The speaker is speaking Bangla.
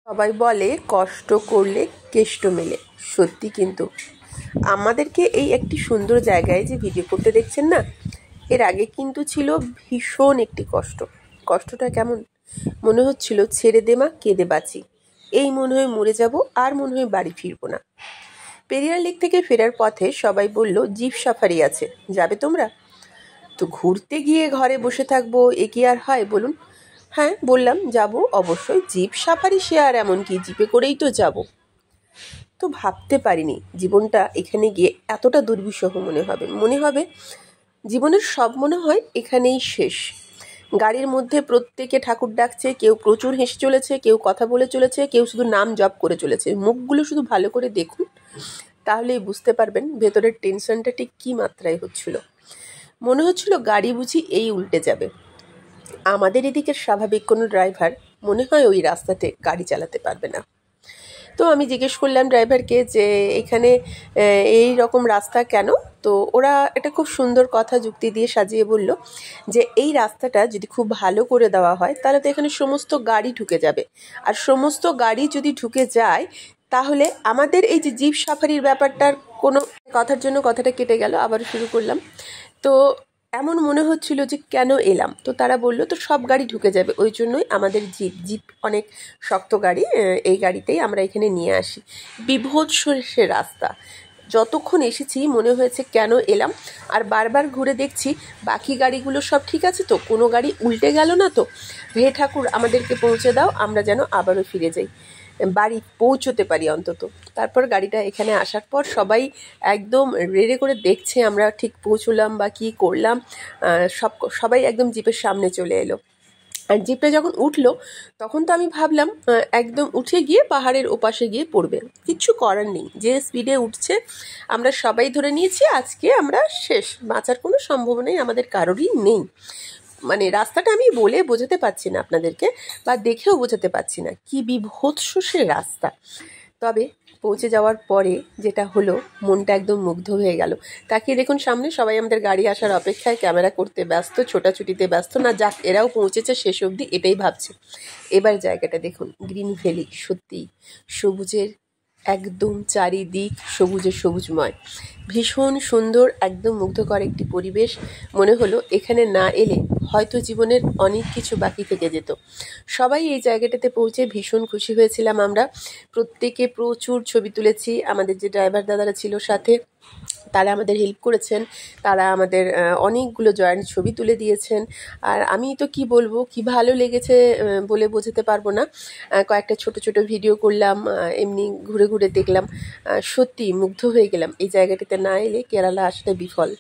সবাই বলে কষ্ট করলে কেষ্ট মেলে, সত্যি। কিন্তু আমাদেরকে এই একটি সুন্দর জায়গায় যে ভিডিও করতে দেখছেন না, এর আগে কিন্তু ছিল ভীষণ একটি কষ্টটা কেমন মনে হচ্ছিল, ছেড়ে দে মা, কেঁদে বাঁচি, এই মনে হয় মরে যাব, আর মনে হয় বাড়ি ফিরবো না। পেরিয়ার লেক থেকে ফেরার পথে সবাই বলল জিপ সাফারি আছে, যাবে তোমরা? তো ঘুরতে গিয়ে ঘরে বসে থাকবো, এ কি আর হয় বলুন? হ্যাঁ, বললাম যাব অবশ্যই। জিপ সাফারি সে আর এমন কি, জিপে করেই তো যাব। তো ভাবতে পারিনি জীবনটা এখানে গিয়ে এতটা দুর্বিষহ মনে হবে জীবনের সব মনে হয় এখানেই শেষ। গাড়ির মধ্যে প্রত্যেকে ঠাকুর ডাকছে, কেউ প্রচুর হেসে চলেছে, কেউ কথা বলে চলেছে, কেউ শুধু নাম জপ করে চলেছে। মুখগুলো শুধু ভালো করে দেখুন, তাহলেই বুঝতে পারবেন ভেতরের টেনশনটা ঠিক কী মাত্রায় হচ্ছিল। মনে হচ্ছিল গাড়ি বুঝি এই উল্টে যাবে। আমাদের এদিকের স্বাভাবিক কোনো ড্রাইভার মনে হয় ওই রাস্তাতে গাড়ি চালাতে পারবে না। তো আমি জিজ্ঞেস করলাম ড্রাইভারকে যে এখানে এই রকম রাস্তা কেন? তো ওরা এটা খুব সুন্দর কথা যুক্তি দিয়ে সাজিয়ে বলল যে এই রাস্তাটা যদি খুব ভালো করে দেওয়া হয় তাহলে তো এখানে সমস্ত গাড়ি ঢুকে যাবে, আর সমস্ত গাড়ি যদি ঢুকে যায় তাহলে আমাদের এই যে জিপ সাফারির ব্যাপারটার কোনো কথার জন্য কথাটা কেটে গেল। আবার শুরু করলাম। তো এমন মনে হচ্ছিল যে কেন এলাম। তো তারা বলল তো সব গাড়ি ঢুকে যাবে, ওই জন্যই আমাদের জিপ অনেক শক্ত গাড়ি, এই গাড়িতেই আমরা এখানে নিয়ে আসি। বিভৎস সে রাস্তা, যতক্ষণ এসেছি মনে হয়েছে কেন এলাম। আর বারবার ঘুরে দেখছি বাকি গাড়িগুলো সব ঠিক আছে তো, কোনো গাড়ি উল্টে গেল না তো। হে ঠাকুর, আমাদেরকে পৌঁছে দাও, আমরা যেন আবারও ফিরে যাই, বাড়ি পৌঁছতে পারি অন্তত। তারপর গাড়িটা এখানে আসার পর সবাই একদম রেড়ে করে দেখছে আমরা ঠিক পৌঁছলাম বা কী করলাম। সবাই একদম জিপের সামনে চলে এলো। আর জিপে যখন উঠলো তখন তো আমি ভাবলাম একদম উঠে গিয়ে পাহাড়ের ওপাশে গিয়ে পড়বে। কিচ্ছু করার নেই, যে স্পিডে উঠছে আমরা সবাই ধরে নিয়েছি আজকে আমরা শেষ, বাঁচার কোনো সম্ভাবনাই আমাদের কারোরই নেই। মানে রাস্তাটা আমি বলে বোঝাতে পারছি না আপনাদেরকে, বা দেখেও বোঝাতে পারছি না কি বিভৎস সে রাস্তা। তবে পৌঁছে যাওয়ার পরে যেটা হলো, মনটা একদম মুগ্ধ হয়ে গেল। তাকিয়ে দেখুন সামনে সবাই আমাদের গাড়ি আসার অপেক্ষায়, ক্যামেরা করতে ব্যস্ত, ছোটাছুটিতে ব্যস্ত। না যাক, এরাও পৌঁছেছে শেষ অবধি, এটাই ভাবছে। এবার জায়গাটা দেখুন, গ্রিন ভ্যালি, সত্যি সবুজের একদম চারিদিক সবুজময়, ভীষণ সুন্দর, একদম মুগ্ধকর একটি পরিবেশ। মনে হলো এখানে না এলে হয়তো জীবনের অনেক কিছু বাকি থেকে যেত। সবাই এই জায়গাটাতে পৌঁছে ভীষণ খুশি হয়েছিলাম আমরা। প্রত্যেকে প্রচুর ছবি তুলেছি। আমাদের যে ড্রাইভার দাদারা ছিল সাথে, তারা আমাদের হেল্প করেছেন, তারা আমাদের অনেকগুলো জয়েন্ট ছবি তুলে দিয়েছেন। আর আমি তো কি বলবো, কি ভালো লেগেছে বলে বোঝাতে পারবো না। কয়েকটা ছোট ছোট ভিডিও করলাম, এমনি ঘুরে ঘুরে দেখলাম। সত্যি মুগ্ধ হয়ে গেলাম। এই জায়গাটিতে না এলে কেরালা আসলে বিফল।